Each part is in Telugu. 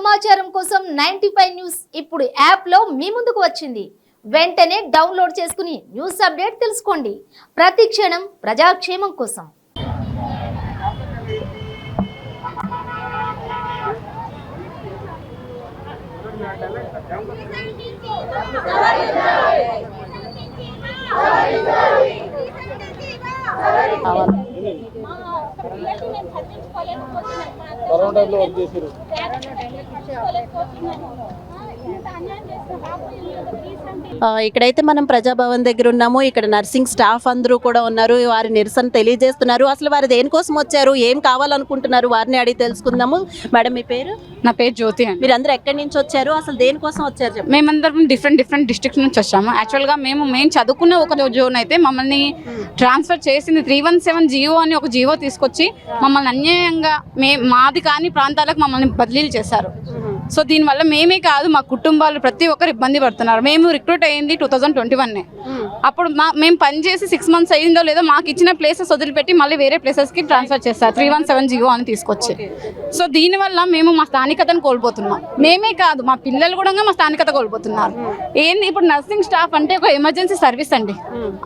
సమాచారం కోసం 95 న్యూస్ ఇప్పుడు యాప్లో మీ ముందుకు వచ్చింది. వెంటనే డౌన్లోడ్ చేసుకుని న్యూస్ అప్డేట్ తెలుసుకోండి. ప్రతి క్షణం ప్రజాక్షేమం కోసం. ఇక్కడైతే మనం ప్రజాభవన్ దగ్గర ఉన్నాము. ఇక్కడ నర్సింగ్ స్టాఫ్ అందరూ కూడా ఉన్నారు. వారి నిరసన తెలియజేస్తున్నారు. అసలు వారు దేనికోసం వచ్చారు, ఏం కావాలనుకుంటున్నారు, వారిని అడిగి తెలుసుకుందాము. మేడం, మీ పేరు? నా పేరు జ్యోతి అండి. మీరందరూ ఎక్కడి నుంచి వచ్చారు, అసలు దేనికోసం వచ్చారు చెప్పండి. మేమందరం డిఫరెంట్ డిస్ట్రిక్ట్స్ నుంచి వచ్చాము. యాక్చువల్గా మేము చదువుకున్న ఒక జోన్ అయితే మమ్మల్ని ట్రాన్స్ఫర్ చేసింది 317 జియో అని ఒక జియో తీసుకొచ్చి మమ్మల్ని అన్యాయంగా మాది కాని ప్రాంతాలకు మమ్మల్ని బదిలీలు చేశారు. సో దీనివల్ల మేమే కాదు, మా కుటుంబాలు ప్రతి ఒక్కరు ఇబ్బంది పడుతున్నారు. మేము రిక్రూట్ అయ్యింది 2021. అప్పుడు మేము పనిచేసి 6 months అయిందో లేదో మాకు ఇచ్చిన ప్లేసెస్ వదిలిపెట్టి మళ్ళీ వేరే ప్లేసెస్కి ట్రాన్స్ఫర్ చేస్తారు 317 జియో అని తీసుకొచ్చి. సో దీనివల్ల మేము మా స్థానికతను కోల్పోతున్నాం. మేమే కాదు, మా పిల్లలు కూడా మా స్థానికత కోల్పోతున్నారు. ఏంది ఇప్పుడు నర్సింగ్ స్టాఫ్ అంటే ఒక ఎమర్జెన్సీ సర్వీస్ అండి,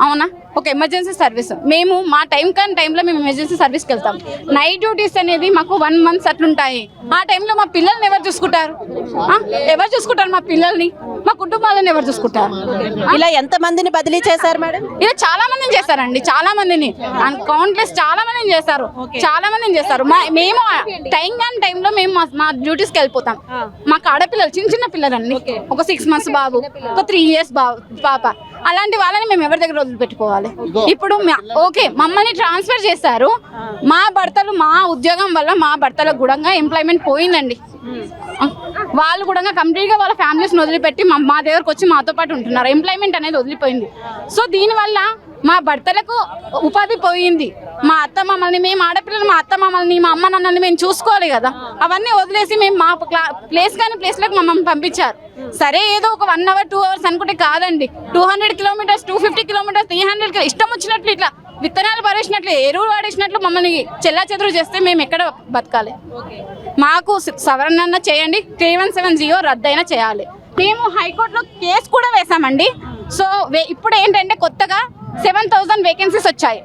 అవునా? ఒక ఎమర్జెన్సీ సర్వీస్. మేము మా టైంలో మేము ఎమర్జెన్సీ సర్వీస్కి వెళ్తాం. నైట్ డ్యూటీస్ అనేది మాకు 1 month అట్లుంటాయి. ఆ టైంలో మా పిల్లల్ని ఎవరు చూసుకుంటారు? మా పిల్లల్ని, మా కుటుంబాలను ఎవరు చూసుకుంటారు? ఇలా ఎంత మందిని బదిలీ చేశారు మేడం? ఇలా చాలా మందిని చేస్తారండి, చాలా మందిని, కౌంట్లెస్ చాలా మందిని చేస్తారు, చాలా మందిని చేస్తారు. మేము టైంలో మేము మా డ్యూటీస్కి వెళ్ళిపోతాం. మాకు ఆడపిల్లలు, చిన్న పిల్లలండి, ఒక 6 months బాబు, ఒక 3 years పాప, అలాంటి వాళ్ళని మేము ఎవరి దగ్గర వదిలిపెట్టుకోవాలి? ఇప్పుడు ఓకే, మమ్మల్ని ట్రాన్స్ఫర్ చేశారు. మా భర్తలు, మా ఉద్యోగం వల్ల మా భర్తలకు కూడా ఎంప్లాయ్మెంట్ పోయిందండి. వాళ్ళు కూడా కంప్లీట్గా వాళ్ళ ఫ్యామిలీస్ని వదిలిపెట్టి మా దగ్గరకు వచ్చి మాతో పాటు ఉంటున్నారు. ఎంప్లాయ్మెంట్ అనేది వదిలిపోయింది. సో దీనివల్ల మా భర్తలకు ఉపాధి పోయింది. మా అత్త మమ్మల్ని, మేము ఆడపిల్లలు, మా అత్త మమ్మల్ని, మా అమ్మ నాన్నని మేము చూసుకోవాలి కదా. అవన్నీ వదిలేసి మేము మా ప్లేస్లోకి మమ్మల్ని పంపించారు. సరే, ఏదో ఒక 1 hour 2 hours అనుకుంటే కాదండి. 200 kilometers, 250 kilometers, 300 kilometers ఇష్టం వచ్చినట్లు ఇట్లా విత్తనాలు పడేసినట్లు, ఎరువులు వాడేసినట్లు మమ్మల్ని చెల్లా చెదురు చేస్తే మేము ఎక్కడ బతకాలి? మాకు సవరణ చేయండి, 317 జియో రద్దయినా చేయాలి. మేము హైకోర్టులో కేసు కూడా వేసామండి. సో ఇప్పుడు ఏంటంటే కొత్తగా 7,000 వేకెన్సీస్ వచ్చాయి.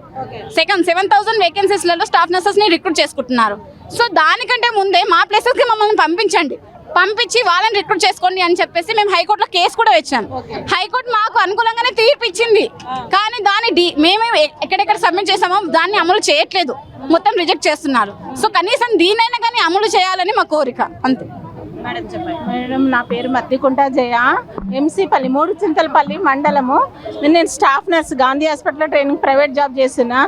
7,000 వేకెన్సీస్లలో స్టాఫ్ నర్సెస్ని రిక్రూట్ చేసుకుంటున్నారు. సో దానికంటే ముందే మా ప్లేసెస్కి మమ్మల్ని పంపించి వాళ్ళని రిక్రూట్ చేసుకోండి అని చెప్పేసి మేము హైకోర్టులో కేసు కూడా వచ్చాం. హైకోర్టు మాకు అనుకూలంగానే తీర్పు ఇచ్చింది. కానీ దాన్ని మేము ఎక్కడెక్కడ సబ్మిట్ చేసామో దాన్ని అమలు చేయట్లేదు, మొత్తం రిజెక్ట్ చేస్తున్నారు. సో కనీసం దీనైనా కానీ అమలు చేయాలని మా కోరిక, అంతే. మేడం చెప్పండి. మేడం, నా పేరు మద్దికుంట జయ, ఎంసీపల్లి, 3 చింతలపల్లి మండలము. నేను స్టాఫ్ నర్స్, గాంధీ హాస్పిటల్లో ట్రైనింగ్, ప్రైవేట్ జాబ్ చేస్తున్నా.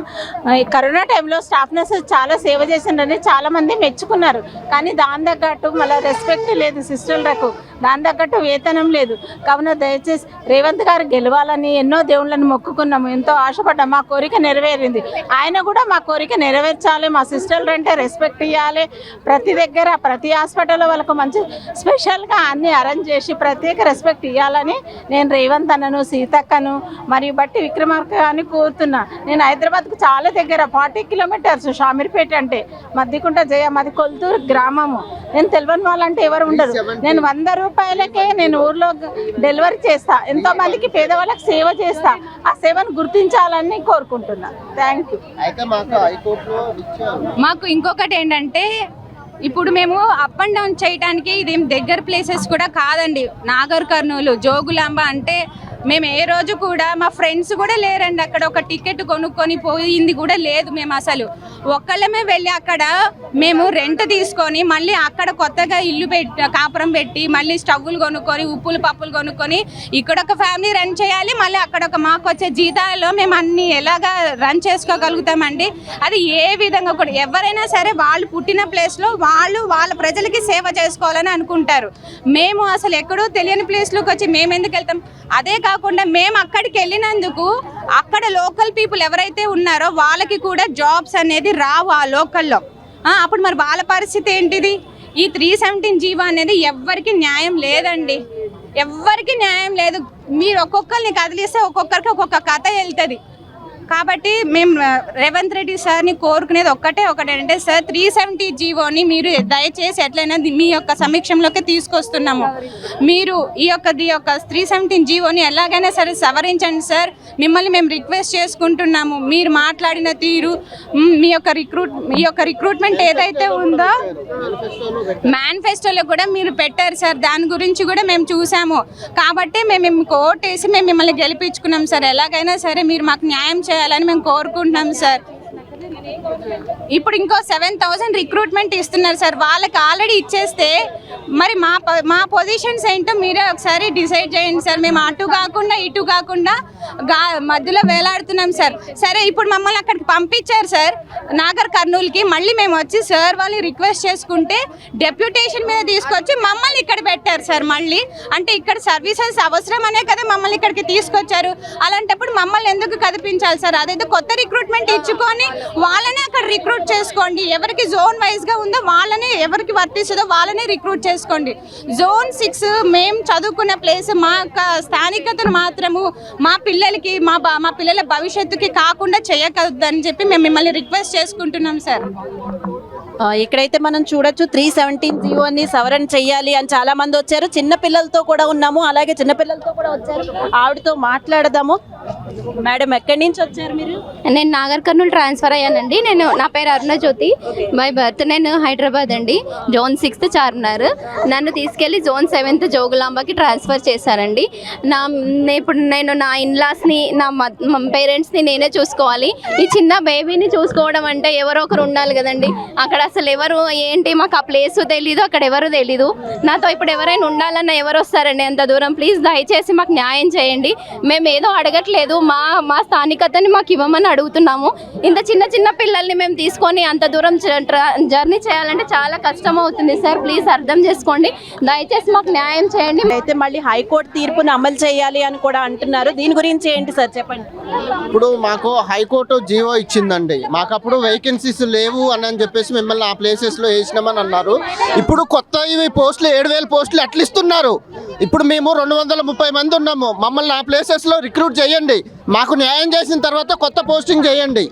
ఈ కరోనా టైంలో స్టాఫ్ నర్సెస్ చాలా సేవ చేసిందని చాలామంది మెచ్చుకున్నారు. కానీ దాని తగ్గట్టు మళ్ళీ రెస్పెక్ట్ లేదు సిస్టర్లకు, దాని తగ్గట్టు వేతనం లేదు. కావున దయచేసి రేవంత్ గారు గెలవాలని ఎన్నో దేవుళ్ళని మొక్కుకున్నాము, ఎంతో ఆశపడ్డాము. మా కోరిక నెరవేరింది. ఆయన కూడా మా కోరిక నెరవేర్చాలి. మా సిస్టర్లు అంటే రెస్పెక్ట్ ఇవ్వాలి. ప్రతి దగ్గర, ప్రతి హాస్పిటల్లో వాళ్ళకు మంచి స్పెషల్గా అన్ని అరేంజ్ చేసి ప్రత్యేక రెస్పెక్ట్ ఇవ్వాలని నేను రేవంత్ అన్నను, సీతక్కను మరియు బట్టి విక్రమార్క అని కోరుతున్నా. నేను హైదరాబాద్కు చాలా దగ్గర, 40 kilometers షామీర్పేట అంటే. మద్దికుంట జయ, మాది కొల్తూరు గ్రామము. నేను తెలియని వాళ్ళంటే ఎవరు ఉండరు. నేను 100 రూపాయలకే నేను ఊర్లో డెలివరీ చేస్తా. ఎంతో మందికి పేదవాళ్ళకి సేవ చేస్తా. ఆ సేవను గుర్తించాలని కోరుకుంటున్నా. Thank you. మాకు ఇంకొకటి ఏంటంటే, ఇప్పుడు మేము అప్ అండ్ డౌన్ చేయడానికి ఇదేం దగ్గర ప్లేసెస్ కూడా కాదండి. నాగర్ కర్నూలు, జోగులాంబ అంటే మేము ఏ రోజు కూడా, మా ఫ్రెండ్స్ కూడా లేరండి అక్కడ. ఒక టికెట్ కొనుక్కొని పోయింది కూడా లేదు. మేము అసలు ఒక్కళ్ళమే వెళ్ళి అక్కడ మేము రెంట్ తీసుకొని మళ్ళీ అక్కడ కొత్తగా ఇల్లు కాపురం పెట్టి మళ్ళీ స్టవ్లు కొనుక్కొని, ఉప్పులు పప్పులు కొనుక్కొని ఇక్కడ ఒక ఫ్యామిలీ రన్ చేయాలి. మళ్ళీ అక్కడ ఒక మాకు వచ్చే జీతాల్లో మేము అన్ని ఎలాగా రన్ చేసుకోగలుగుతామండి? అది ఏ విధంగా కూడా, ఎవరైనా సరే వాళ్ళు పుట్టిన ప్లేస్లో వాళ్ళు వాళ్ళ ప్రజలకి సేవ చేసుకోవాలని అనుకుంటారు. మేము అసలు ఎక్కడో తెలియని ప్లేస్లోకి వచ్చి మేము ఎందుకు వెళ్తాం? అదే కాకుండా మేము అక్కడికి వెళ్ళినందుకు అక్కడ లోకల్ పీపుల్ ఎవరైతే ఉన్నారో వాళ్ళకి కూడా జాబ్స్ అనేది రావు ఆ లోకల్లో. అప్పుడు మరి వాళ్ళ పరిస్థితి ఏంటిది? ఈ 317 జీవో అనేది ఎవ్వరికి న్యాయం లేదండి, ఎవ్వరికి న్యాయం లేదు. మీరు ఒక్కొక్కరిని కదిలిస్తే ఒక్కొక్కరికి ఒక్కొక్క కథ వెళ్తుంది. కాబట్టి మేము రేవంత్ రెడ్డి సార్ని కోరుకునేది ఒకటేంటంటే సార్ 370 జీవోని మీరు దయచేసి ఎట్లయినా మీ యొక్క సమీక్షంలోకి తీసుకొస్తున్నాము. మీరు ఈ యొక్క 317 జీవోని ఎలాగైనా సరే సవరించండి సార్, మిమ్మల్ని మేము రిక్వెస్ట్ చేసుకుంటున్నాము. మీరు మాట్లాడిన తీరు, మీ యొక్క రిక్రూట్మెంట్ ఏదైతే ఉందో మేనిఫెస్టోలో కూడా మీరు పెట్టారు సార్, దాని గురించి కూడా మేము చూసాము. కాబట్టి మేము ఓటేసి మేము మిమ్మల్ని గెలిపించుకున్నాం సార్. ఎలాగైనా సరే మీరు మాకు న్యాయం చేయాలని మేము కోరుకుంటున్నాం సార్. ఇప్పుడు ఇంకో 7,000 రిక్రూట్మెంట్ ఇస్తున్నారు సార్, వాళ్ళకి ఆల్రెడీ ఇచ్చేస్తే మరి మా పొజిషన్స్ ఏంటో మీరే ఒకసారి డిసైడ్ చేయండి సార్. మేము అటు కాకుండా ఇటు కాకుండా మధ్యలో వేలాడుతున్నాం సార్. సరే ఇప్పుడు మమ్మల్ని అక్కడికి పంపించారు సార్ నాగర్ కర్నూలుకి, మళ్ళీ మేము వచ్చి సార్ వాళ్ళు రిక్వెస్ట్ చేసుకుంటే డెప్యూటేషన్ మీద తీసుకొచ్చి మమ్మల్ని ఇక్కడ పెట్టారు సార్. మళ్ళీ అంటే ఇక్కడ సర్వీసెస్ అవసరం అనే కదా మమ్మల్ని ఇక్కడికి తీసుకొచ్చారు. అలాంటప్పుడు మమ్మల్ని ఎందుకు కదిపించాలి సార్? అదైతే కొత్త రిక్రూట్మెంట్ ఇచ్చుకొని వాళ్ళనే అక్కడ రిక్రూట్ చేసుకోండి. ఎవరికి జోన్ వైజ్గా ఉందో వాళ్ళనే, ఎవరికి వర్తిస్తుందో వాళ్ళనే రిక్రూట్ చేసుకోండి. జోన్ 6 మేము చదువుకున్న ప్లేస్, మా యొక్క స్థానికతను మాత్రము మా పిల్లలకి మా పిల్లల భవిష్యత్తుకి కాకుండా చేయకూడదని చెప్పి మేము మిమ్మల్ని రిక్వెస్ట్ చేసుకుంటున్నాం సార్. ఇక్కడైతే మనం చూడొచ్చు 317 జీవోని సవరణ చెయ్యాలి అని చాలా మంది వచ్చారు. చిన్న పిల్లలతో కూడా ఉన్నాము, అలాగే చిన్న పిల్లలతో కూడా వచ్చారు. ఆవిడతో మాట్లాడదాము. మేడం, ఎక్కడి నుంచి వచ్చారు మీరు? నేను నాగర్ కర్నూలు ట్రాన్స్ఫర్ అయ్యానండి. నా పేరు అరుణ జ్యోతి, బై బర్త్ నేను హైదరాబాద్ అండి. జోన్ 6 చార్మినార్. నన్ను తీసుకెళ్ళి జోన్ 7 జోగులాంబకి ట్రాన్స్ఫర్ చేశారండి. ఇప్పుడు నేను నా ఇన్లాస్ని, నా పేరెంట్స్ని నేనే చూసుకోవాలి. ఈ చిన్న బేబీని చూసుకోవడం అంటే ఎవరో ఒకరు ఉండాలి కదండి. అక్కడ అసలు ఎవరు ఏంటి మాకు ఆ ప్లేస్ తెలీదు, అక్కడ ఎవరు తెలీదు. నాతో ఇప్పుడు ఎవరైనా ఉండాలన్నా ఎవరు వస్తారండి అంత దూరం? ప్లీజ్ దయచేసి మాకు న్యాయం చేయండి. మేము ఏదో అడగట్లేదు, మా స్థానికతని మాకు ఇవ్వమని అడుగుతున్నాము. ఇంత చిన్న పిల్లల్ని మేము తీసుకొని అంత దూరం జర్నీ చేయాలంటే చాలా కష్టం అవుతుంది సార్. ప్లీజ్ అర్థం చేసుకోండి, దయచేసి మాకు న్యాయం చేయండి. అయితే మళ్ళీ హైకోర్టు తీర్పును అమలు చేయాలి అని కూడా అంటున్నారు. దీని గురించి ఏంటి సార్ చెప్పండి. ఇప్పుడు మాకు హైకోర్టు జీవో ఇచ్చిందండి. మాకు అప్పుడు వేకెన్సీస్ లేవు అని చెప్పేసి మిమ్మల్ని ఆ ప్లేసెస్లో వేసినామని అన్నారు. ఇప్పుడు కొత్త ఇవి పోస్టులు 7,000 పోస్టులు అట్లా ఇస్తున్నారు. ఇప్పుడు మేము 230 మంది ఉన్నాము. మమ్మల్ని ఆ ప్లేసెస్లో రిక్రూట్ చేయండి. మాకు న్యాయం చేసిన తర్వాత కొత్త పోస్టింగ్ చేయండి.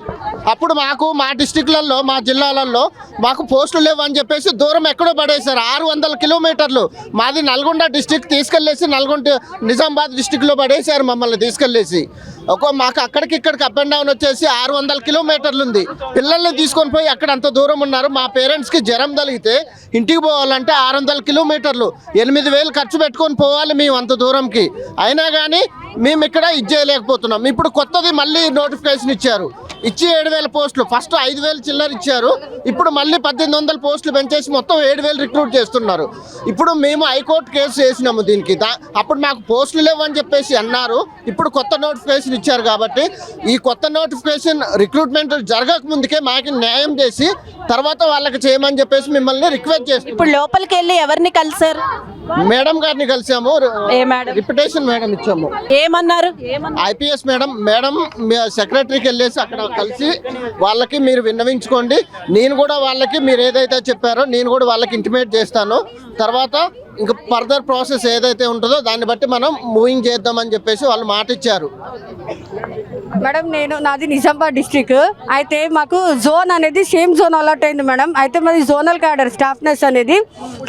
అప్పుడు మాకు మా డిస్టిక్లలో, మా జిల్లాలలో మాకు పోస్టులు లేవు అని చెప్పేసి దూరం ఎక్కడో పడేశారు. 600 కిలోమీటర్లు మాది నల్గొండ డిస్టిక్ తీసుకెళ్ళేసి నిజామాబాద్ డిస్టిక్లో పడేశారు మమ్మల్ని తీసుకెళ్ళేసి. మాకు అక్కడికి ఇక్కడికి అప్ అండ్ డౌన్ వచ్చేసి 600 కిలోమీటర్లు ఉంది. పిల్లల్ని తీసుకొని పోయి అక్కడ అంత దూరం ఉన్నారు. మా పేరెంట్స్కి జ్వరం తగిలితే ఇంటికి పోవాలంటే 600 కిలోమీటర్లు 8,000 ఖర్చు పెట్టుకొని పోవాలి మేము అంత దూరంకి. అయినా కానీ మేము ఇక్కడ ఇచ్చేయలేకపోతున్నాం. ఇప్పుడు కొత్తది మళ్ళీ నోటిఫికేషన్ ఇచ్చారు. ఇచ్చి 7,000 పోస్టులు. ఫస్ట్ 5,000 చిల్లర ఇచ్చారు. ఇప్పుడు మళ్ళీ 1,800 పోస్టులు పెంచేసి మొత్తం 7,000 రిక్రూట్ చేస్తున్నారు. ఇప్పుడు మేము హైకోర్టు కేసు వేసినాము దీనికి. అప్పుడు మాకు పోస్టులు లేవని చెప్పేసి అన్నారు. ఇప్పుడు కొత్త నోటిఫికేషన్ ఇచ్చారు కాబట్టి ఈ కొత్త నోటిఫికేషన్ రిక్రూట్మెంట్ జరగక ముందుకే మాకు న్యాయం చేసి తర్వాత వాళ్ళకి చేయమని చెప్పేసి మిమ్మల్ని రిక్వెస్ట్ చేస్తాం. ఇప్పుడు లోపలికి వెళ్ళి ఎవరిని కలిసారు? మేడం గారిని కలిసాము. రిప్యుటేషన్ మేడం ఇచ్చాము. ఏమన్నారు? IPS మేడం సెక్రటరీకి వెళ్ళేసి అక్కడ కలిసి వాళ్ళకి మీరు విన్నవించుకోండి, నేను కూడా వాళ్ళకి మీరు ఏదైతే చెప్పారో నేను కూడా వాళ్ళకి ఇంటిమేట్ చేస్తాను. తర్వాత ఇంకా ఫర్దర్ ప్రాసెస్ ఏదైతే ఉంటుందో దాన్ని బట్టి మనం మూవింగ్ చేద్దామని చెప్పేసి వాళ్ళు మాట ఇచ్చారు. మేడం, నాది నిజామాబాద్ డిస్ట్రిక్ట్. అయితే మాకు జోన్ అనేది సేమ్ జోన్ అలాట్ అయింది మేడం. అయితే మాది జోనల్ క్యాడర్ స్టాఫ్నెస్ అనేది.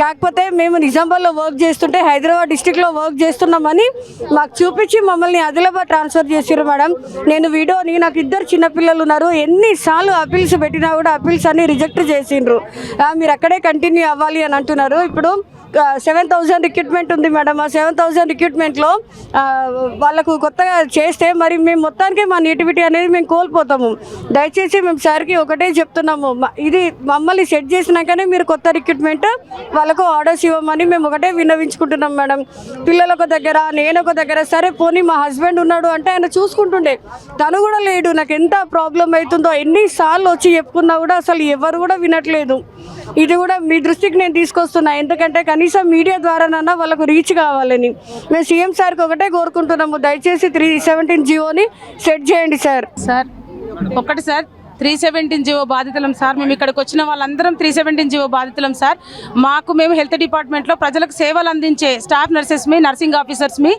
కాకపోతే మేము నిజామాబాద్లో వర్క్ చేస్తుంటే హైదరాబాద్ డిస్ట్రిక్ట్లో వర్క్ చేస్తున్నామని మాకు చూపించి మమ్మల్ని ఆదిలాబాద్ ట్రాన్స్ఫర్ చేసారు మేడం. నాకు 2 చిన్నపిల్లలు ఉన్నారు. ఎన్నిసార్లు అపీల్స్ పెట్టినా కూడా అపీల్స్ అన్ని రిజెక్ట్ చేసిండ్రు. మీరు అక్కడే కంటిన్యూ అవ్వాలి అని అంటున్నారు. ఇప్పుడు 7,000 రిక్రూట్మెంట్ ఉంది మేడం. ఆ 7,000 రిక్రూట్మెంట్లో వాళ్ళకు కొత్తగా చేస్తే మరి మేము మొత్తానికి మా నేటివిటీ అనేది మేము కోల్పోతాము. దయచేసి మేము సార్కి ఒకటే చెప్తున్నాము, ఇది మమ్మల్ని సెట్ చేసినాకనే మీరు కొత్త రిక్రూట్మెంట్ వాళ్ళకు ఆర్డర్స్ ఇవ్వమని మేము ఒకటే విన్నవించుకుంటున్నాం మేడం. పిల్లలు ఒక దగ్గర, నేను ఒక దగ్గర. సరే పోనీ మా హస్బెండ్ ఉన్నాడు అంటే ఆయన చూసుకుంటుండే, తను కూడా లేడు. నాకు ఎంత ప్రాబ్లం అవుతుందో ఎన్నిసార్లు వచ్చి చెప్పుకున్నా కూడా అసలు ఎవరు కూడా వినట్లేదు. ఇది కూడా మీ దృష్టికి నేను తీసుకొస్తున్నా, ఎందుకంటే కనీసం మీడియా ద్వారానన్నా వాళ్ళకు రీచ్ కావాలని. మేము సీఎం సార్కి ఒకటే కోరుకుంటున్నాము, దయచేసి 317 జీవోని సెట్ చేయండి సార్. సార్ ఒకటి సార్ 317 జీవో బాధితులం సార్. మేము ఇక్కడికి వచ్చిన వాళ్ళందరం 317 జీవో బాధితులం సార్. మేము హెల్త్ డిపార్ట్మెంట్లో ప్రజలకు సేవలు అందించే స్టాఫ్ నర్సెస్మి, నర్సింగ్ ఆఫీసర్స్మి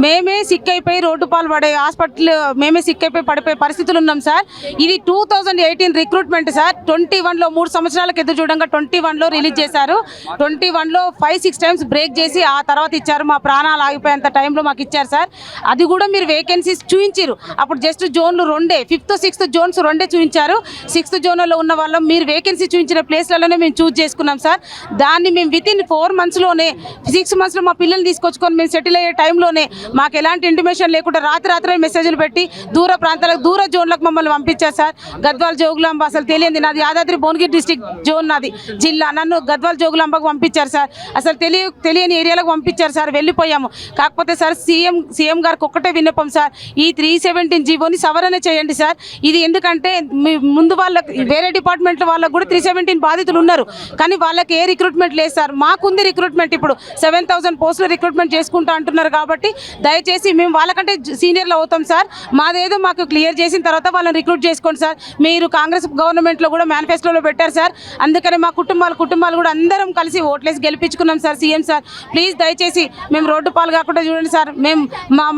మేమే సిక్ అయిపోయి రోడ్డు పాలు పడే హాస్పిటల్ మేమే సిక్ అయిపోయి పడిపోయే పరిస్థితులు ఉన్నాం సార్. ఇది 2018 రిక్రూట్మెంట్ సార్. 21లో 3 సంవత్సరాలకు ఎదురు చూడంగా 21లో రిలీజ్ చేశారు. 21లో 5-6 టైమ్స్ బ్రేక్ చేసి ఆ తర్వాత ఇచ్చారు. మా ప్రాణాలు ఆగిపోయేంత టైంలో మాకు ఇచ్చారు సార్. అది కూడా మీరు వేకెన్సీస్ చూపించారు. అప్పుడు జస్ట్ జోన్లు 2, 5th, 6th జోన్స్ 2 చూపించారు. 6th జోన్లో ఉన్న వాళ్ళం మీరు వేకెన్సీ చూపించిన ప్లేస్లలోనే మేము చూస్ చేసుకున్నాం సార్. దాన్ని మేము వితిన్ 4 మంత్స్లోనే 6 మంత్స్లో మా పిల్లల్ని తీసుకొచ్చుకొని మేము సెటిల్ అయ్యే టైంలోనే మాకు ఎలాంటి ఇంటిమేషన్ లేకుండా రాత్రి మెసేజ్లు పెట్టి దూర ప్రాంతాలకు, దూర జోన్లకు మమ్మల్ని పంపించారు సార్. గద్వాల్ జోగులాంబ అసలు తెలియంది, నాది యాదాద్రి భువనగిరి డిస్టిక్ జోన్, నాది జిల్లా. నన్ను గద్వాల్ జోగులాంబకు పంపించారు సార్. అసలు తెలియని ఏరియాలకు పంపించారు సార్. వెళ్ళిపోయాము. కాకపోతే సార్ సీఎం గారికి ఒక్కటే విన్నపం సార్, ఈ 317 జీవోని సవరణ చేయండి సార్. ఇది ఎందుకంటే ముందు వాళ్ళకి వేరే డిపార్ట్మెంట్ వాళ్ళకు కూడా 317 బాధితులు ఉన్నారు, కానీ వాళ్ళకి ఏ రిక్రూట్మెంట్ లేదు సార్. మాకుంది రిక్రూట్మెంట్. ఇప్పుడు 7,000 పోస్టులు రిక్రూట్మెంట్ చేసుకుంటా అంటున్నారు. కాబట్టి దయచేసి మేము వాళ్ళకంటే సీనియర్లు అవుతాం సార్. మాదేదో మాకు క్లియర్ చేసిన తర్వాత వాళ్ళని రిక్రూట్ చేసుకోండి సార్. మీరు కాంగ్రెస్ గవర్నమెంట్లో కూడా మేనిఫెస్టోలో పెట్టారు సార్. అందుకని మా కుటుంబాలు కూడా అందరం కలిసి ఓట్లేసి గెలిపించుకున్నాం సార్. సీఎం సార్ ప్లీజ్ దయచేసి మేము రోడ్డు పాలు కాకుండా చూడండి సార్.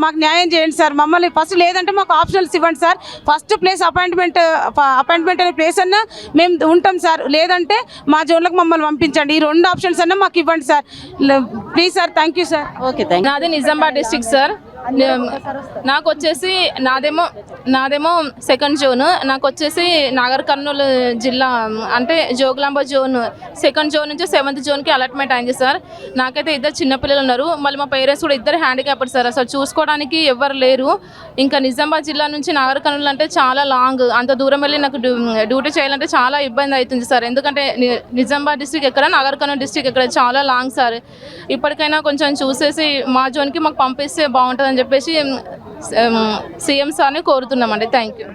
మాకు న్యాయం చేయండి సార్. మమ్మల్ని ఫస్ట్ లేదంటే మాకు ఆప్షనల్స్ ఇవ్వండి సార్. ఫస్ట్ ప్లేస్ అపాయింట్మెంట్ అనే ప్లేస్ అన్నా మేము ఉంటాం సార్. లేదంటే మా జోన్లకు మమ్మల్ని పంపించండి. ఈ 2 ఆప్షన్స్ అన్నా మాకు ఇవ్వండి sir. Please sir. Thank you sir. Okay, thank you. నాది నిజామాబాద్ డిస్ట్రిక్ట్ సార్. నాకు వచ్చేసి నాదేమో 2nd జోన్. నాకు వచ్చేసి నాగర్ కర్నూలు జిల్లా అంటే జోగులాంబ జోన్ 2nd జోన్ నుంచి 7th జోన్కి అలాట్మెంట్ అయింది సార్. నాకైతే 2 చిన్నపిల్లలు ఉన్నారు. మళ్ళీ మా పేరెంట్స్ కూడా 2 హ్యాండిక్యాప్డ్ సార్. అసలు చూసుకోవడానికి ఎవరు లేరు. ఇంకా నిజామాబాద్ జిల్లా నుంచి నాగర్ కర్నూలు అంటే చాలా లాంగ్. అంత దూరం వెళ్ళి నాకు డ్యూటీ చేయాలంటే చాలా ఇబ్బంది అవుతుంది సార్. ఎందుకంటే నిజామాబాద్ డిస్ట్రిక్ట్ ఎక్కడ, నాగర్ కర్నూలు డిస్ట్రిక్ట్ ఎక్కడ, చాలా లాంగ్ సార్. ఇప్పటికైనా కొంచెం చూసేసి మా జోన్కి మాకు పంపిస్తే బాగుంటుంది అని చెప్పేసి సీఎం సార్ని కోరుతున్నామండి. Thank you.